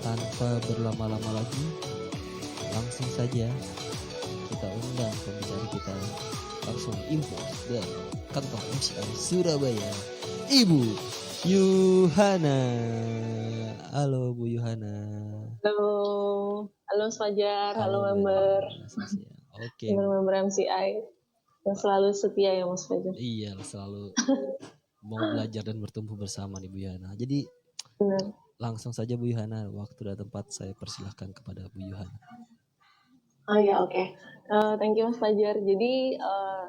tanpa berlama-lama lagi, langsung saja kita undang pembicara kita langsung info dari kantor MCI Surabaya, Ibu Yuhana. Halo Bu Yuhana. Halo, halo Fajar, halo member, Oke. member MCI yang selalu setia ya Mas Fajar. Iya, selalu mau belajar dan bertumbuh bersama nih Bu Yuhana. Jadi benar. Langsung saja Bu Yuhana, waktu dan tempat saya persilahkan kepada Bu Yuhana. Oh ya oke. Thank you Mas Fajar. Jadi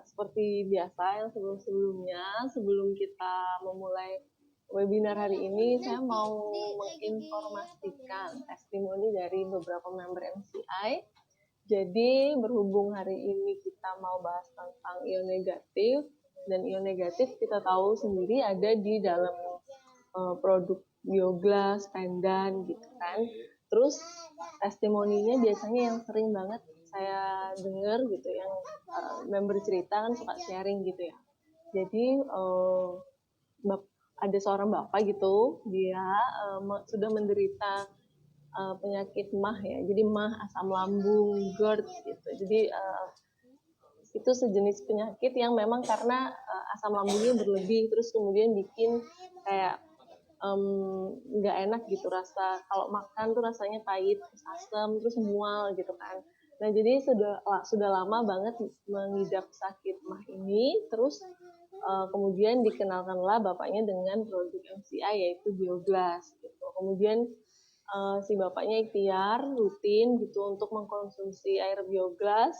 seperti biasa yang sebelum-sebelumnya, sebelum kita memulai webinar hari ini, saya mau menginformasikan testimoni dari beberapa member MCI. Jadi berhubung hari ini kita mau bahas tentang ion negatif, dan ion negatif kita tahu sendiri ada di dalam produk bioglas, pendan gitu kan. Terus testimoninya biasanya yang sering banget saya dengar gitu, yang member cerita kan suka sharing gitu ya. Jadi ada seorang bapak gitu, dia sudah menderita penyakit MAH ya, jadi MAH, asam lambung, GERD gitu. Jadi itu sejenis penyakit yang memang karena asam lambungnya berlebih, terus kemudian bikin kayak nggak enak gitu, rasa kalau makan tuh rasanya pahit, terus asam, terus mual gitu kan. Nah jadi sudah lama banget mengidap sakit MAH ini, terus kemudian dikenalkanlah bapaknya dengan produk MCI yaitu bioglas gitu. Kemudian si bapaknya ikhtiar rutin gitu untuk mengkonsumsi air bioglas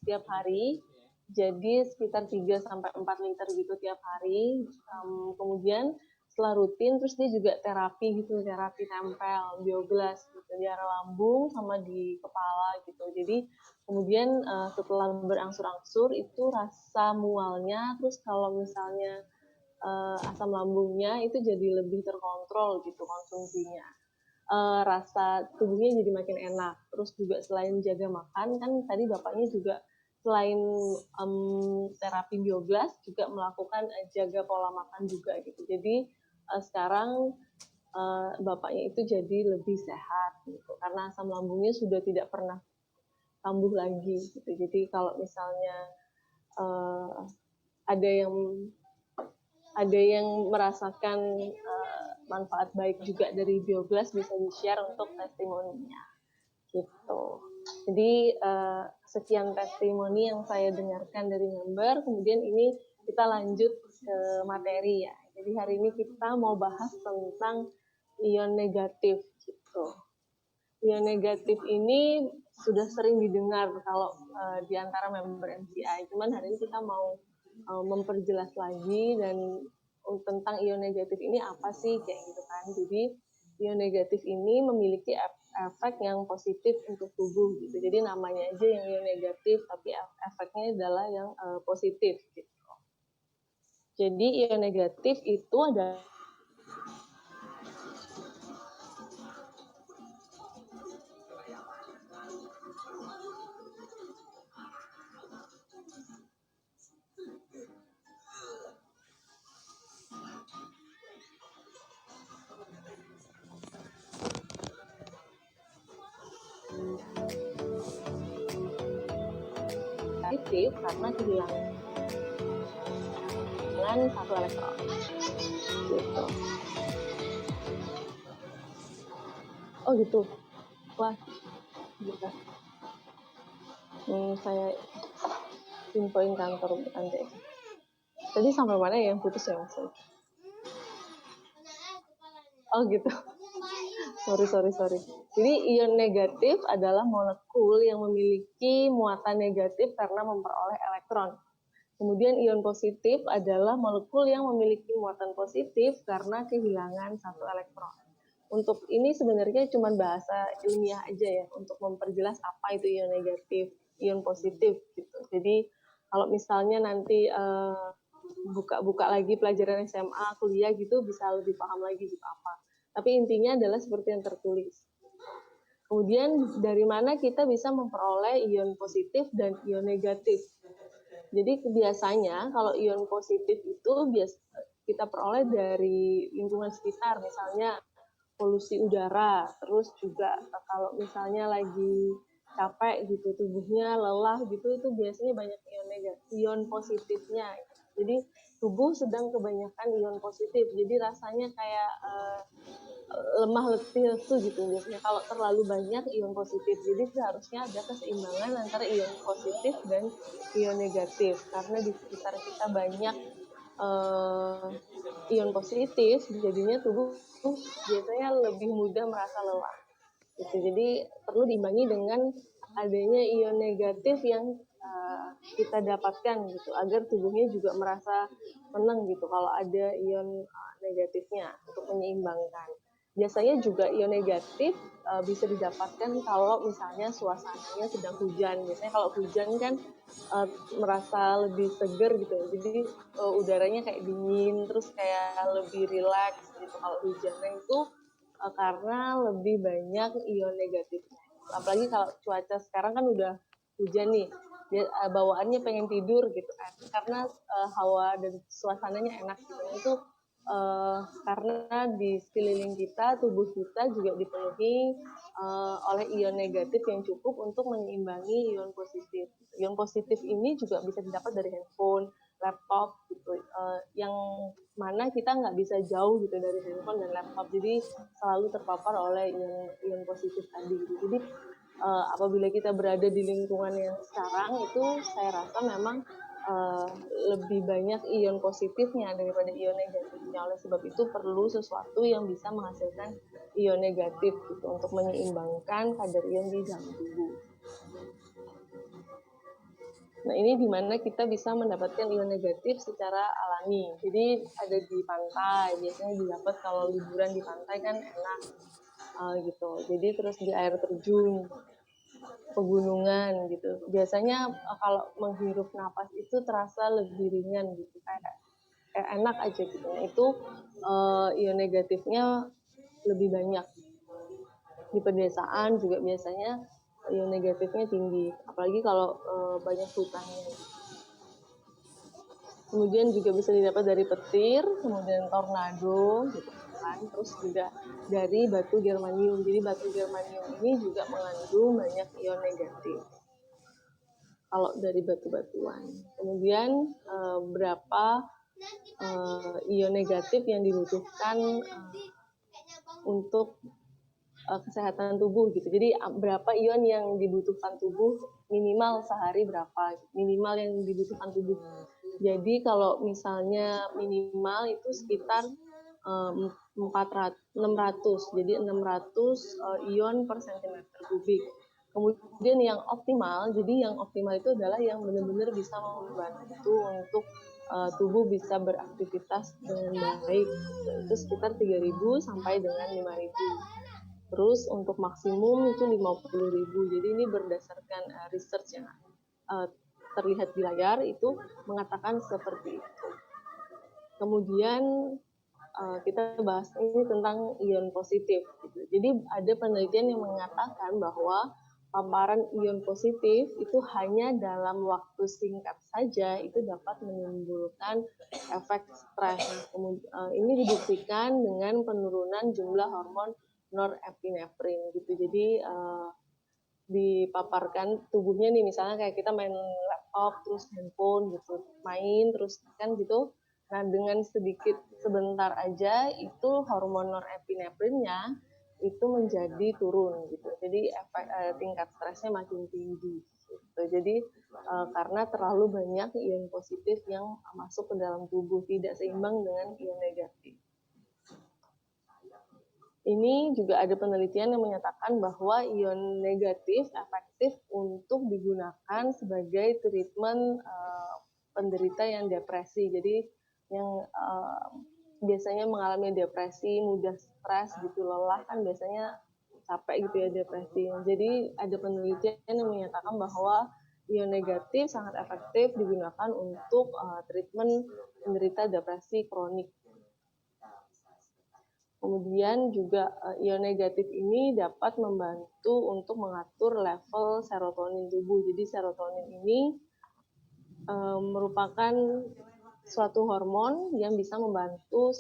setiap hari. Jadi sekitar 3-4 liter gitu tiap hari. Kemudian setelah rutin, terus dia juga terapi gitu, terapi tempel bioglas gitu di area lambung sama di kepala gitu. Jadi kemudian setelah berangsur-angsur itu rasa mualnya, terus kalau misalnya asam lambungnya itu jadi lebih terkontrol gitu konsumsinya. Rasa tubuhnya jadi makin enak. Terus juga selain jaga makan, kan tadi bapaknya juga selain terapi bioglas juga melakukan jaga pola makan juga gitu. Jadi sekarang bapaknya itu jadi lebih sehat gitu, karena asam lambungnya sudah tidak pernah kambuh lagi gitu. Jadi kalau misalnya ada yang merasakan manfaat baik juga dari bioglas, bisa di-share untuk testimoninya gitu. Jadi sekian testimoni yang saya dengarkan dari member. Kemudian ini kita lanjut ke materi ya. Jadi hari ini kita mau bahas tentang ion negatif gitu. Ion negatif ini sudah sering didengar kalau di antara member MCI. Cuman hari ini kita mau memperjelas lagi dan tentang ion negatif ini apa sih kayak gitu kan. Jadi ion negatif ini memiliki efek yang positif untuk tubuh gitu. Jadi namanya aja yang ion negatif, tapi efeknya adalah yang positif gitu. Jadi ion negatif itu adalah positif karena kehilangan satu elektron gitu. Oh gitu. Wah, gitu. Saya infoin kantor nanti. Tadi sampai mana ya yang putus ya Mas? Oh gitu. Sorry. Jadi ion negatif adalah molekul yang memiliki muatan negatif karena memperoleh elektron. Kemudian ion positif adalah molekul yang memiliki muatan positif karena kehilangan satu elektron. Untuk ini sebenarnya cuma bahasa ilmiah aja ya, untuk memperjelas apa itu ion negatif, ion positif gitu. Jadi kalau misalnya nanti buka-buka lagi pelajaran SMA, kuliah gitu, bisa lebih paham lagi gitu apa. Tapi intinya adalah seperti yang tertulis. Kemudian dari mana kita bisa memperoleh ion positif dan ion negatif. Jadi biasanya kalau ion positif itu kita peroleh dari lingkungan sekitar, misalnya polusi udara, terus juga kalau misalnya lagi capek gitu, tubuhnya lelah gitu, itu biasanya banyak ion negatif, ion positifnya. Jadi tubuh sedang kebanyakan ion positif, jadi rasanya kayak lemah letih lesu gitu biasanya kalau terlalu banyak ion positif. Jadi seharusnya ada keseimbangan antara ion positif dan ion negatif, karena di sekitar kita banyak ion positif, jadinya tubuh biasanya lebih mudah merasa lelah gitu. Jadi perlu diimbangi dengan adanya ion negatif yang kita dapatkan gitu, agar tubuhnya juga merasa senang gitu kalau ada ion negatifnya untuk menyeimbangkan. Biasanya juga ion negatif bisa didapatkan kalau misalnya suasananya sedang hujan. Biasanya kalau hujan kan merasa lebih seger gitu ya. Jadi udaranya kayak dingin, terus kayak lebih rileks gitu kalau hujannya itu karena lebih banyak ion negatifnya. Apalagi kalau cuaca sekarang kan udah hujan nih, dia, bawaannya pengen tidur gitu kan, karena hawa dan suasananya enak gitu. Itu karena di sekeliling kita, tubuh kita juga dipenuhi oleh ion negatif yang cukup untuk menyeimbangi ion positif. Ion positif ini juga bisa didapat dari handphone, laptop gitu, yang mana kita nggak bisa jauh gitu dari handphone dan laptop, jadi selalu terpapar oleh ion positif tadi gitu. Jadi apabila kita berada di lingkungan yang sekarang itu, saya rasa memang lebih banyak ion positifnya daripada ion negatifnya. Oleh sebab itu perlu sesuatu yang bisa menghasilkan ion negatif gitu untuk menyeimbangkan kadar ion di dalam tubuh. Nah, ini di mana kita bisa mendapatkan ion negatif secara alami. Jadi ada di pantai, biasanya didapat kalau liburan di pantai kan enak gitu. Jadi terus di air terjun, pegunungan gitu. Biasanya kalau menghirup napas itu terasa lebih ringan gitu, kayak enak aja gitu. Nah, itu ion negatifnya lebih banyak. Di pedesaan juga biasanya ion negatifnya tinggi, apalagi kalau banyak hutannya. Kemudian juga bisa didapat dari petir, kemudian tornado gitu kan, terus juga dari batu germanium. Jadi batu germanium ini juga mengandung banyak ion negatif kalau dari batu-batuan. Kemudian berapa ion negatif yang dibutuhkan untuk kesehatan tubuh gitu. Jadi berapa ion yang dibutuhkan tubuh minimal sehari, berapa minimal yang dibutuhkan tubuh. Jadi kalau misalnya minimal itu sekitar 600, jadi 600 ion per centimeter kubik. Kemudian yang optimal, jadi yang optimal itu adalah yang benar-benar bisa membantu untuk tubuh bisa beraktivitas dengan baik. Itu sekitar 3.000 sampai dengan 5.000. Terus untuk maksimum itu 50.000. Jadi ini berdasarkan research yang terlihat di layar itu mengatakan seperti itu. Kemudian kita bahas ini tentang ion positif. Gitu. Jadi ada penelitian yang mengatakan bahwa paparan ion positif itu hanya dalam waktu singkat saja itu dapat menimbulkan efek stres. Ini dibuktikan dengan penurunan jumlah hormon norepinefrin gitu. Jadi dipaparkan tubuhnya nih, misalnya kayak kita main laptop terus handphone gitu, main terus kan gitu. Nah, dengan sedikit sebentar aja itu hormon norepinefrinnya itu menjadi turun gitu. Jadi tingkat stresnya makin tinggi gitu. Jadi karena terlalu banyak ion positif yang masuk ke dalam tubuh, tidak seimbang dengan ion negatif. Ini juga ada penelitian yang menyatakan bahwa ion negatif efektif untuk digunakan sebagai treatment penderita yang depresi. Jadi yang biasanya mengalami depresi, mudah stres gitu, lelah kan biasanya capek gitu ya depresi. Jadi ada penelitian yang menyatakan bahwa ion negatif sangat efektif digunakan untuk treatment penderita depresi kronik. Kemudian juga ion negatif ini dapat membantu untuk mengatur level serotonin tubuh. Jadi serotonin ini merupakan suatu hormon yang bisa membantu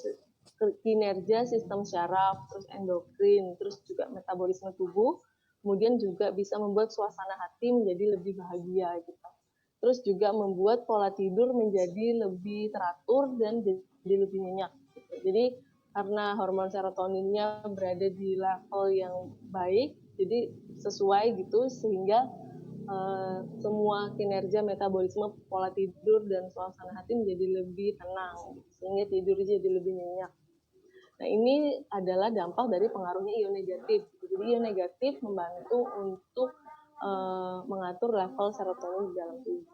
kinerja sistem syaraf, terus endokrin, terus juga metabolisme tubuh, kemudian juga bisa membuat suasana hati menjadi lebih bahagia gitu. Terus juga membuat pola tidur menjadi lebih teratur dan jadi lebih nyenyak. Gitu. Jadi karena hormon serotoninnya berada di level yang baik, jadi sesuai gitu sehingga semua kinerja metabolisme, pola tidur dan suasana hati menjadi lebih tenang, sehingga tidur jadi lebih nyenyak. Nah ini adalah dampak dari pengaruhnya ion negatif. Jadi ion negatif membantu untuk mengatur level serotonin di dalam tubuh.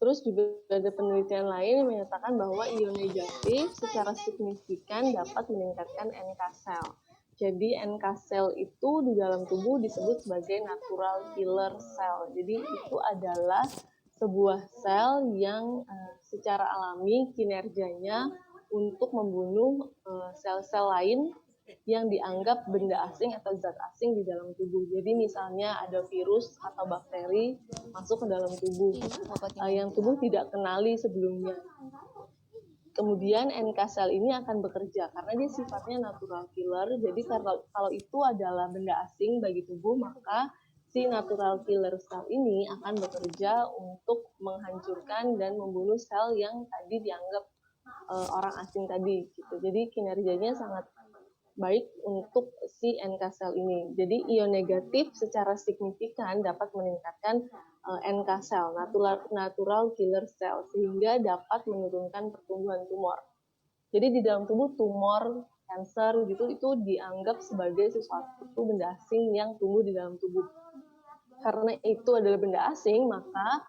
Terus juga ada penelitian lain yang menyatakan bahwa ion negatif secara signifikan dapat meningkatkan NK cell. Jadi NK cell itu di dalam tubuh disebut sebagai natural killer cell. Jadi itu adalah sebuah sel yang secara alami kinerjanya untuk membunuh sel-sel lain yang dianggap benda asing atau zat asing di dalam tubuh. Jadi misalnya ada virus atau bakteri masuk ke dalam tubuh yang tubuh tidak kenali sebelumnya. Kemudian NK cell ini akan bekerja karena dia sifatnya natural killer. Jadi kalau itu adalah benda asing bagi tubuh, maka si natural killer cell ini akan bekerja untuk menghancurkan dan membunuh sel yang tadi dianggap orang asing tadi. Gitu. Jadi kinerjanya sangat baik untuk si NK cell ini. Jadi ion negatif secara signifikan dapat meningkatkan NK cell, natural killer cell, sehingga dapat menurunkan pertumbuhan tumor. Jadi di dalam tubuh tumor, kanker gitu itu dianggap sebagai sesuatu benda asing yang tumbuh di dalam tubuh. Karena itu adalah benda asing, maka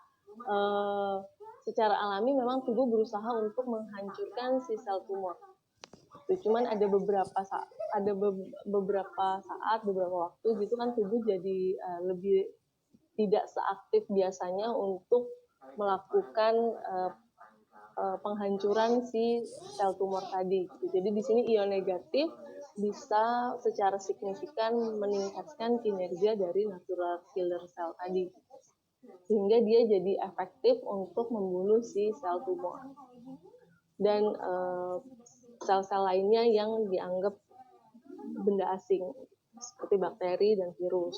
secara alami memang tubuh berusaha untuk menghancurkan si sel tumor. Cuman ada beberapa saat, beberapa waktu gitu kan tubuh jadi lebih tidak seaktif biasanya untuk melakukan penghancuran si sel tumor tadi. Jadi di sini ion negatif bisa secara signifikan meningkatkan kinerja dari natural killer cell tadi, sehingga dia jadi efektif untuk membunuh si sel tumor dan sel-sel lainnya yang dianggap benda asing seperti bakteri dan virus.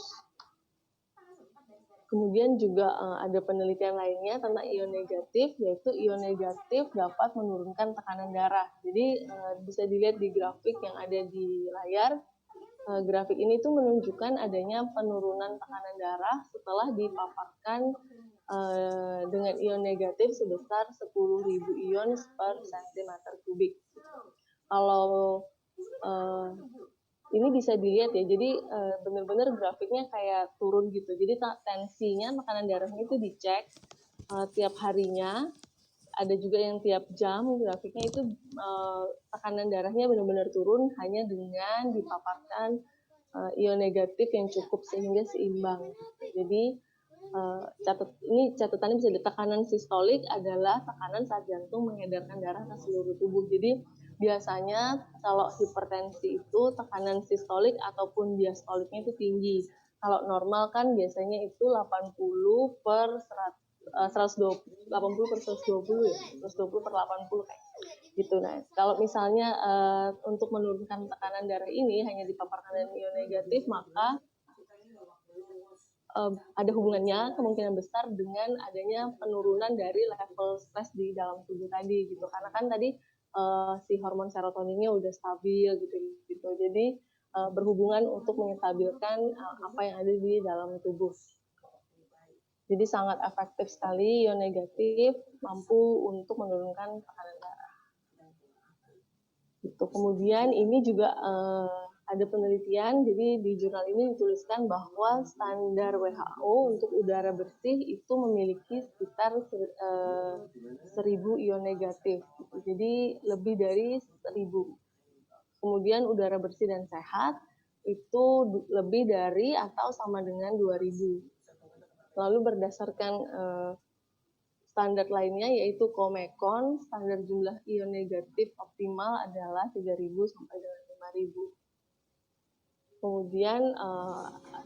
Kemudian juga ada penelitian lainnya tentang ion negatif, yaitu ion negatif dapat menurunkan tekanan darah. Jadi bisa dilihat di grafik yang ada di layar. Grafik ini tuh menunjukkan adanya penurunan tekanan darah setelah dipaparkan dengan ion negatif sebesar 10.000 ion per centimeter kubik. Kalau ini bisa dilihat ya, jadi benar-benar grafiknya kayak turun gitu. Jadi tensinya, tekanan darahnya itu dicek tiap harinya. Ada juga yang tiap jam grafiknya itu tekanan darahnya benar-benar turun hanya dengan dipaparkan ion negatif yang cukup sehingga seimbang. Jadi ini catatannya bisa tekanan sistolik adalah tekanan saat jantung mengedarkan darah ke seluruh tubuh. Jadi biasanya kalau hipertensi itu tekanan sistolik ataupun diastoliknya itu tinggi. Kalau normal kan biasanya itu 80 per 120, 80 per 120 ya, 120 per 80 kayak gitu. Nah, kalau misalnya untuk menurunkan tekanan darah ini hanya dipaparkan dengan ion negatif, maka ada hubungannya kemungkinan besar dengan adanya penurunan dari level stres di dalam tubuh tadi gitu. Karena kan tadi si hormon serotoninnya udah stabil gitu. Jadi berhubungan untuk menstabilkan apa yang ada di dalam tubuh. Jadi sangat efektif sekali ion negatif mampu untuk menurunkan tekanan darah. Gitu. Kemudian ini juga ada penelitian, jadi di jurnal ini dituliskan bahwa standar WHO untuk udara bersih itu memiliki sekitar 1.000 ion negatif. Jadi lebih dari 1.000. Kemudian udara bersih dan sehat itu lebih dari atau sama dengan 2.000. Lalu berdasarkan standar lainnya yaitu Comecon, standar jumlah ion negatif optimal adalah 3.000 sampai dengan 5.000. Kemudian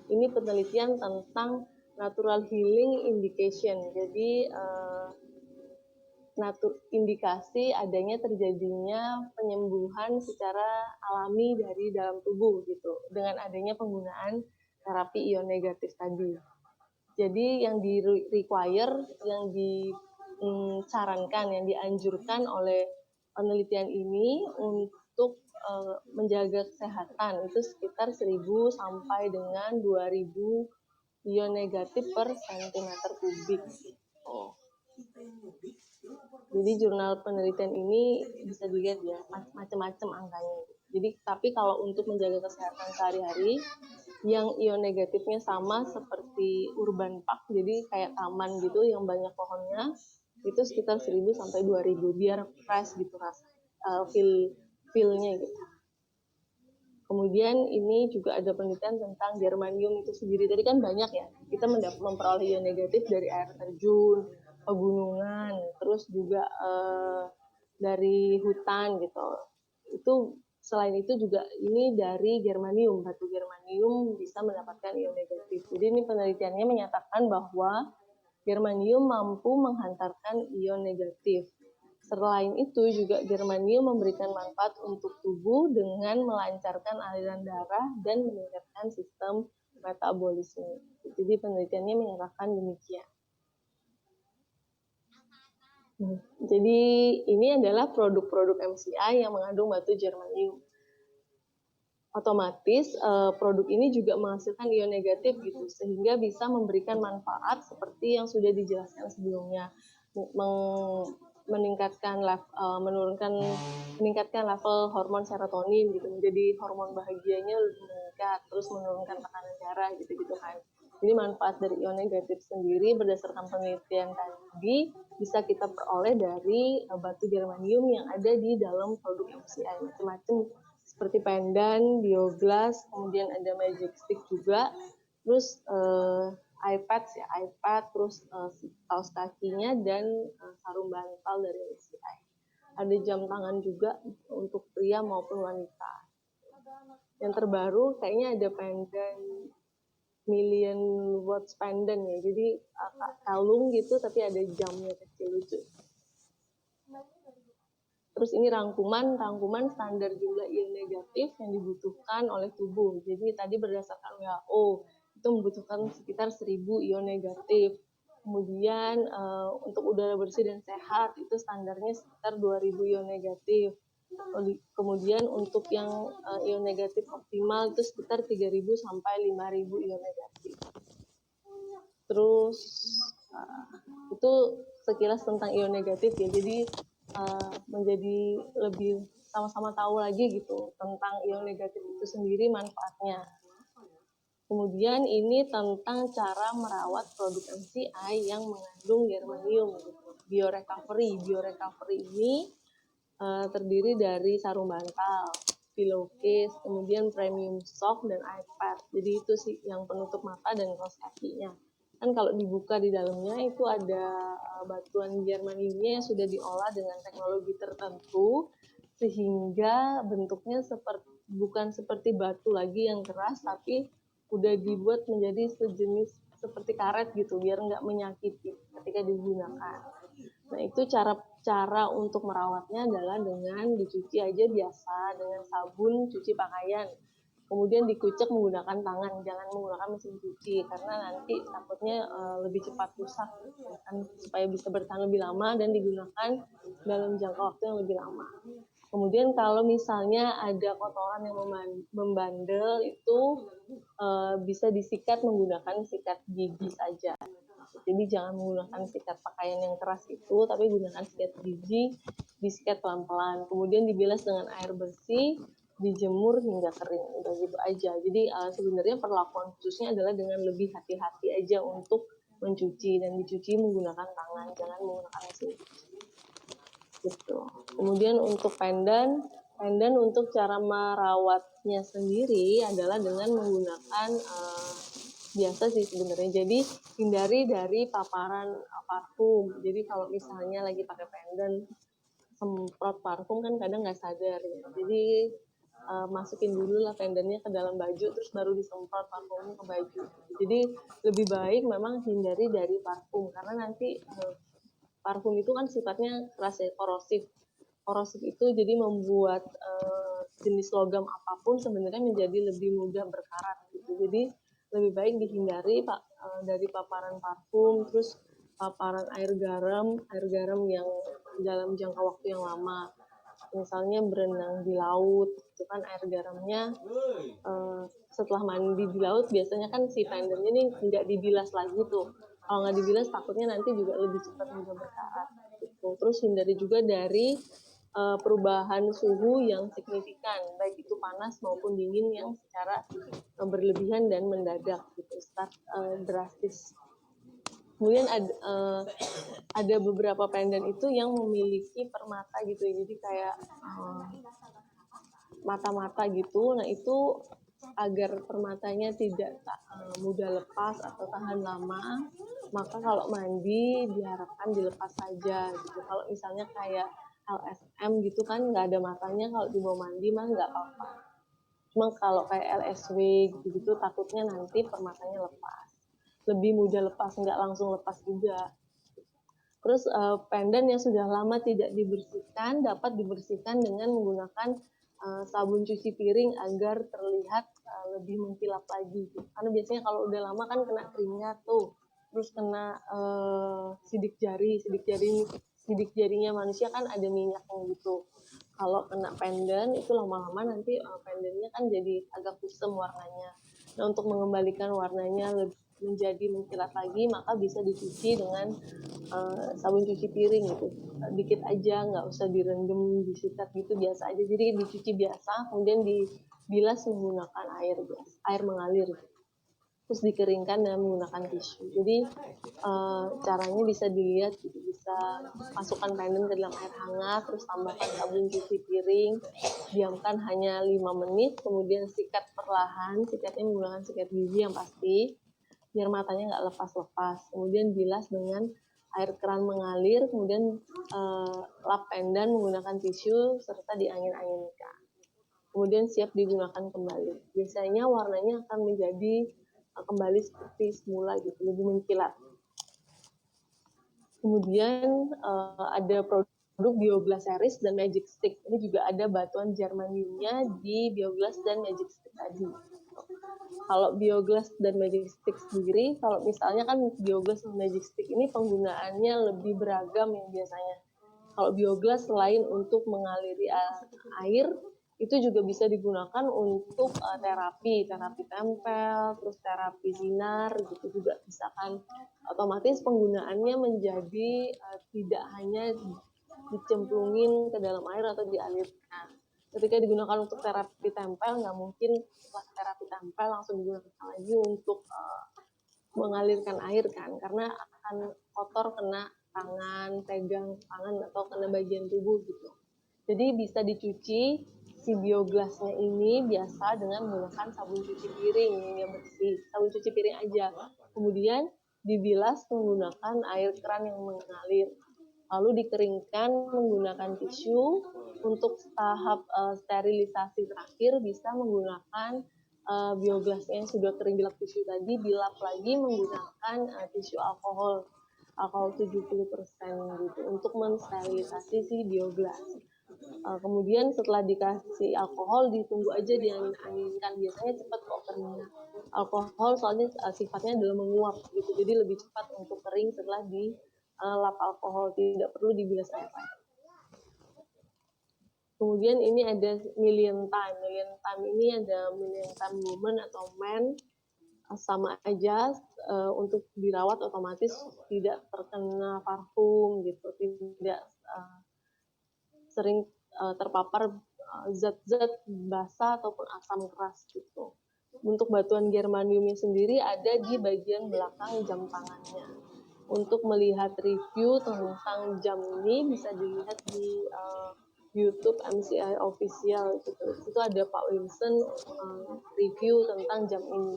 ini penelitian tentang natural healing indication. Jadi indikasi adanya terjadinya penyembuhan secara alami dari dalam tubuh gitu dengan adanya penggunaan terapi ion negatif tadi. Jadi yang di require, yang disarankan, yang dianjurkan oleh penelitian ini untuk menjaga kesehatan itu sekitar 1.000 sampai dengan 2.000 ion negatif per sentimeter kubik. Jadi jurnal penelitian ini bisa dilihat ya macam-macam angkanya. Jadi tapi kalau untuk menjaga kesehatan sehari-hari, yang ion negatifnya sama seperti urban park, jadi kayak taman gitu yang banyak pohonnya, itu sekitar 1.000 sampai 2.000 biar fresh gitu rasa feel-nya gitu. Kemudian ini juga ada penelitian tentang germanium itu sendiri. Tadi kan banyak ya, kita memperoleh ion negatif dari air terjun, pegunungan, terus juga dari hutan gitu. Itu selain itu juga ini dari germanium, batu germanium bisa mendapatkan ion negatif. Jadi ini penelitiannya menyatakan bahwa germanium mampu menghantarkan ion negatif. Selain itu juga germanium memberikan manfaat untuk tubuh dengan melancarkan aliran darah dan meningkatkan sistem metabolisme. Jadi penelitiannya menyatakan demikian. Jadi ini adalah produk-produk MCI yang mengandung batu germanium. Otomatis produk ini juga menghasilkan ion negatif gitu, sehingga bisa memberikan manfaat seperti yang sudah dijelaskan sebelumnya, meningkatkan level hormon serotonin gitu, menjadi hormon bahagianya lebih meningkat, terus menurunkan tekanan darah gitu kan. Jadi manfaat dari ion negatif sendiri berdasarkan penelitian tadi bisa kita peroleh dari batu germanium yang ada di dalam produk MCI macam-macam seperti pendan, bioglass, kemudian ada magic stick juga, terus iPad, terus kaos kakinya dan sarung bantal dari MCI. Ada jam tangan juga untuk pria maupun wanita. Yang terbaru kayaknya ada pendan million watts pendant ya, jadi kalung gitu tapi ada jamnya kecil lucu. Terus ini rangkuman standar jumlah ion negatif yang dibutuhkan oleh tubuh. Jadi tadi berdasarkan WHO itu membutuhkan sekitar 1.000 ion negatif. Kemudian untuk udara bersih dan sehat itu standarnya sekitar 2.000 ion negatif. Kemudian untuk yang ion negatif optimal itu sekitar 3.000 sampai 5.000 ion negatif. Terus itu sekilas tentang ion negatif ya. Jadi menjadi lebih sama-sama tahu lagi gitu tentang ion negatif itu sendiri manfaatnya. Kemudian ini tentang cara merawat produk MCI yang mengandung germanium gitu. Biorecovery ini terdiri dari sarung bantal, pillowcase, kemudian premium sock dan iPad. Jadi itu sih yang penutup mata dan kaos kakinya. Kan kalau dibuka di dalamnya itu ada batuan germaniumnya yang sudah diolah dengan teknologi tertentu sehingga bentuknya bukan seperti batu lagi yang keras, tapi udah dibuat menjadi sejenis seperti karet gitu biar nggak menyakiti ketika digunakan. Nah itu cara untuk merawatnya adalah dengan dicuci aja biasa dengan sabun cuci pakaian. Kemudian dikucek menggunakan tangan, jangan menggunakan mesin cuci karena nanti takutnya lebih cepat rusak kan, supaya bisa bertahan lebih lama dan digunakan dalam jangka waktu yang lebih lama. Kemudian kalau misalnya ada kotoran yang membandel itu bisa disikat menggunakan sikat gigi saja. Jadi jangan menggunakan sikat pakaian yang keras itu, tapi gunakan sikat gigi, disikat pelan-pelan. Kemudian dibilas dengan air bersih, dijemur hingga kering, udah gitu aja. Jadi sebenarnya perlakuan khususnya adalah dengan lebih hati-hati aja untuk mencuci dan dicuci menggunakan tangan, jangan menggunakan mesin cuci. Gitu. Kemudian untuk pendan untuk cara merawatnya sendiri adalah dengan menggunakan biasa sih sebenarnya. Jadi hindari dari paparan parfum. Jadi kalau misalnya lagi pakai pendan semprot parfum kan kadang nggak sadar ya. Jadi masukin dulu lah pendannya ke dalam baju terus baru disemprot parfumnya ke baju. Jadi lebih baik memang hindari dari parfum karena nanti parfum itu kan sifatnya keras ya, korosif. Korosif itu jadi membuat jenis logam apapun sebenarnya menjadi lebih mudah berkarat gitu. Jadi lebih baik dihindari dari paparan parfum, terus paparan air garam yang dalam jangka waktu yang lama. Misalnya berenang di laut, itu kan air garamnya setelah mandi di laut biasanya kan si pendennya ini nggak dibilas lagi tuh. Kalau nggak dibilas takutnya nanti juga lebih cepat mudah berkarat. Gitu. Terus hindari juga dari perubahan suhu yang signifikan, baik itu panas maupun dingin yang secara berlebihan dan mendadak gitu, start drastis. Kemudian ada beberapa pendant itu yang memiliki permata gitu, jadi kayak mata-mata gitu. Nah itu agar permatanya tidak mudah lepas atau tahan lama, maka kalau mandi diharapkan dilepas saja gitu. Kalau misalnya kayak LSM gitu kan nggak ada matanya, kalau dibawa mandi mah nggak apa-apa. Cuma kalau kayak LSW gitu takutnya nanti permatanya lepas, lebih mudah lepas, nggak langsung lepas juga. Terus pendant yang sudah lama tidak dibersihkan dapat dibersihkan dengan menggunakan sabun cuci piring agar terlihat lebih mengkilap lagi. Karena biasanya kalau udah lama kan kena keringat tuh, terus kena sidik jarinya manusia kan ada minyaknya gitu. Kalau kena pendant itu lama-lama nanti pendantnya kan jadi agak kusam warnanya. Nah untuk mengembalikan warnanya menjadi mengkilat lagi, maka bisa dicuci dengan sabun cuci piring gitu, dikit aja, nggak usah direndam, disikat gitu, biasa aja. Jadi dicuci biasa, kemudian dibilas menggunakan air mengalir, terus dikeringkan dan menggunakan tisu. Jadi caranya bisa dilihat, gitu. Bisa masukkan pendant ke dalam air hangat, terus tambahkan sabun cuci piring, diamkan hanya 5 menit, kemudian sikat perlahan, sikatnya menggunakan sikat gigi yang pasti, biar matanya nggak lepas-lepas. Kemudian bilas dengan air keran mengalir, kemudian lap pendant menggunakan tisu serta diangin-anginkan. Kemudian siap digunakan kembali. Biasanya warnanya akan menjadi kembali seperti semula gitu, lebih mengkilat. Kemudian ada produk Bioglass Series dan Magic Stick. Ini juga ada batuan germaniumnya di Bioglass dan Magic Stick tadi. Kalau Bioglass dan Magic Stick sendiri, kalau misalnya kan Bioglass dan Magic Stick ini penggunaannya lebih beragam yang biasanya. Kalau Bioglass selain untuk mengaliri air, itu juga bisa digunakan untuk terapi tempel, terus terapi sinar gitu juga bisa kan. Otomatis penggunaannya menjadi tidak hanya dicemplungin ke dalam air atau dialirkan. Ketika digunakan untuk terapi tempel, nggak mungkin setelah terapi tempel langsung digunakan lagi untuk mengalirkan air kan, karena akan kotor kena tangan, pegang tangan atau kena bagian tubuh gitu. Jadi bisa dicuci si bioglassnya ini biasa dengan menggunakan sabun cuci piring yang bersih, sabun cuci piring aja. Kemudian dibilas menggunakan air keran yang mengalir. Lalu dikeringkan menggunakan tisu. Untuk tahap sterilisasi terakhir bisa menggunakan bioglassnya yang sudah kering dilap tisu tadi, dilap lagi menggunakan tisu alkohol 70% gitu untuk mensterilisasi si bioglass. Kemudian setelah dikasih alkohol ditunggu aja diangin-anginkan, biasanya cepat kok keringnya. Alkohol soalnya sifatnya adalah menguap gitu, jadi lebih cepat untuk kering setelah dilap alkohol, tidak perlu dibilas air. Kemudian ini ada million time. Million time ini ada million time woman atau man, sama aja untuk dirawat otomatis tidak terkena parfum gitu, tidak sering terpapar zat-zat basah ataupun asam keras gitu. Untuk batuan germaniumnya sendiri ada di bagian belakang jam tangannya. Untuk melihat review tentang jam ini bisa dilihat di YouTube MCI Official gitu. Itu ada Pak Wilson review tentang jam ini.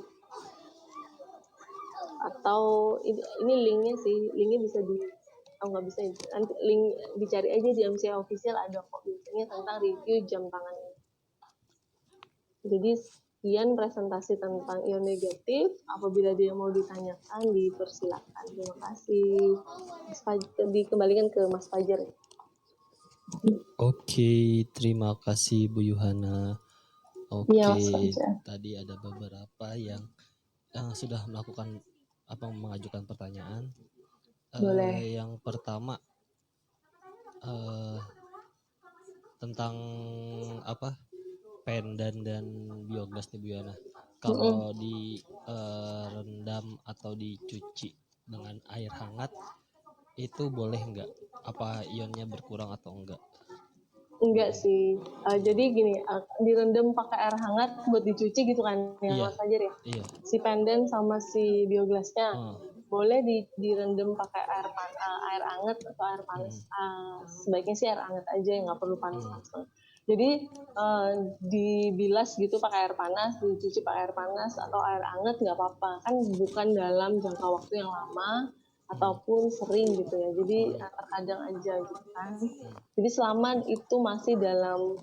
Atau ini linknya sih, linknya bisa nggak bisa, nanti link dicari aja di MCI Official, ada kok biasanya tentang review jam tangan ini. Jadi Sekian presentasi tentang ion negatif. Apabila dia mau ditanyakan, dipersilakan. Terima kasih. Dikembalikan ke Mas Fajar. Oke, terima kasih Bu Yuhana. Iya, Oke, Mas Fajar. tadi ada beberapa yang sudah melakukan mengajukan pertanyaan. Boleh. Yang pertama tentang apa pendan dan biogas nih Bu Yana. Kalau direndam atau dicuci dengan air hangat itu boleh nggak? Apa ionnya berkurang atau enggak? Enggak sih. Jadi gini, direndam pakai air hangat buat dicuci gitu kan ya Iya. Mas Fajar ya. Iya. Si pendan sama si biogasnya boleh direndam pakai air hangat atau air panas. Sebaiknya sih air hangat aja, nggak perlu panas langsung. Jadi dibilas gitu pakai air panas, dicuci pakai air panas atau air hangat nggak apa-apa. Kan bukan dalam jangka waktu yang lama ataupun sering gitu ya. Jadi terkadang aja gitu kan. Jadi selama itu masih dalam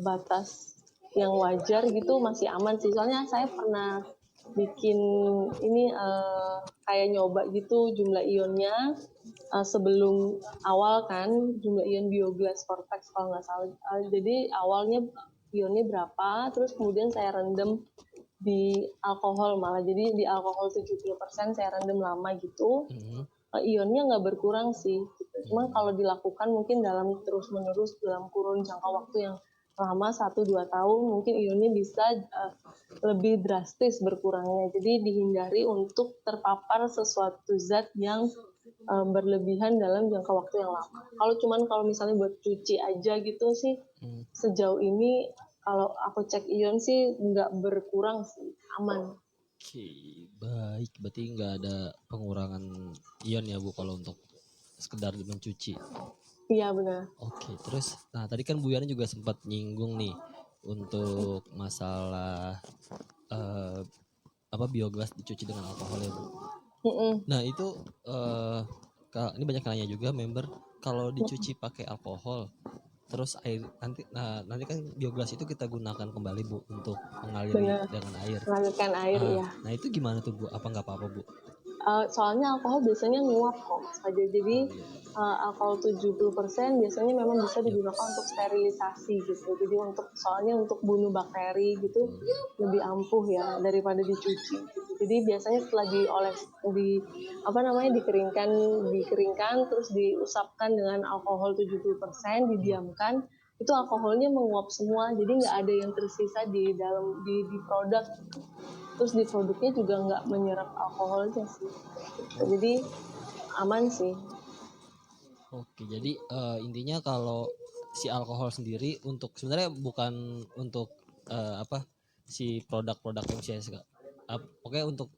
batas yang wajar gitu masih aman sih. Soalnya saya pernah bikin ini kayak nyoba gitu jumlah ionnya sebelum awal kan, jumlah ion biogas Vortex kalau nggak salah. Jadi awalnya ionnya berapa, terus kemudian saya rendam di alkohol malah. Jadi di alkohol 70% saya rendam lama gitu. Ionnya nggak berkurang sih. Gitu. Cuman kalau dilakukan mungkin dalam terus-menerus dalam kurun jangka waktu yang lama 1-2 tahun, mungkin ionnya bisa lebih drastis berkurangnya. Jadi dihindari untuk terpapar sesuatu zat yang berlebihan dalam jangka waktu yang lama. Kalau misalnya buat cuci aja gitu sih, sejauh ini kalau aku cek ion sih nggak berkurang sih, aman. Oke, baik. Berarti nggak ada pengurangan ion ya Bu kalau untuk sekedar mencuci. Iya benar. Oke, terus nah tadi kan Bu Yana juga sempat nyinggung nih untuk masalah biogas dicuci dengan alkohol ya Bu. Nah itu ini banyak nanya juga member, kalau dicuci pakai alkohol terus air nanti kan biogas itu kita gunakan kembali Bu untuk mengaliri dengan air. Mengalirkan air ya. Nah itu gimana tuh Bu? Apa nggak apa-apa Bu? Soalnya alkohol biasanya nguap kok saja. Jadi alkohol 70% biasanya memang bisa digunakan untuk sterilisasi gitu. Jadi soalnya untuk bunuh bakteri gitu lebih ampuh ya daripada dicuci. Gitu. Jadi biasanya setelah dikeringkan terus diusapkan dengan alkohol 70%, didiamkan, itu alkoholnya menguap semua. Jadi nggak ada yang tersisa di dalam di produk. Terus di produknya juga nggak menyerap alkoholnya sih. Jadi aman sih. Oke, jadi intinya kalau si alkohol sendiri sebenarnya bukan untuk si produk-produk MCS oke untuk